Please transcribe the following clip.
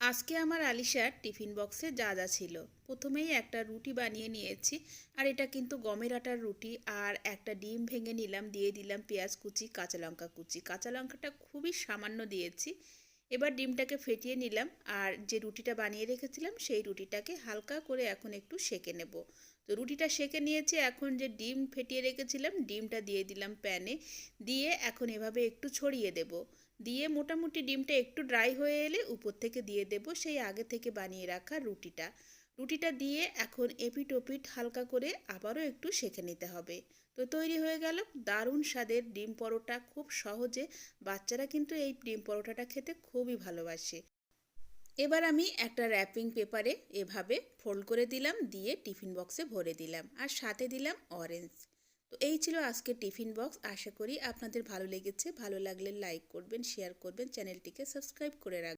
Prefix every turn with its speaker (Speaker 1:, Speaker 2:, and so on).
Speaker 1: আজকে আমার আলিশার টিফিন বক্সে যা যা ছিল, প্রথমেই একটা রুটি বানিয়ে নিয়েছি। আর এটা কিন্তু গমের আটার রুটি। আর একটা ডিম ভেঙে নিলাম, দিয়ে দিলাম পেঁয়াজ কুচি, কাঁচা লঙ্কা কুচি। কাঁচা লঙ্কাটা খুবই সামান্য দিয়েছি। এবার ডিমটাকে ফেটিয়ে নিলাম, আর যে রুটিটা বানিয়ে রেখেছিলাম সেই রুটিটাকে হালকা করে এখন একটু সেঁকে নেব। তো রুটিটা সেঁকে নিয়েছি, এখন যে ডিম ফেটিয়ে রেখেছিলাম ডিমটা দিয়ে দিলাম প্যানে। দিয়ে এখন এভাবে একটু ছড়িয়ে দেব। দিয়ে মোটামুটি ডিমটা একটু ড্রাই হয়ে এলে উপর থেকে দিয়ে দেব সেই আগে থেকে বানিয়ে রাখা রুটিটা। রুটিটা দিয়ে এখন এপিট ওপিট হালকা করে আবারও একটু সেঁকে নিতে হবে। তো তৈরি হয়ে গেল দারুণ স্বাদের ডিম পরোটা, খুব সহজে। বাচ্চারা কিন্তু এই ডিম পরোটাটা খেতে খুবই ভালোবাসে। এবার আমি একটা র্যাপিং পেপারে এভাবে ফোল্ড করে দিলাম, দিয়ে টিফিন বক্সে ভরে দিলাম, আর সাথে দিলাম অরেঞ্জ। তো এই ছিল আজকের টিফিন বক্স। আশা করি আপনাদের ভালো লেগেছে। ভালো লাগলে লাইক করবেন, শেয়ার করবেন, চ্যানেলটিকে সাবস্ক্রাইব করে রাখবেন।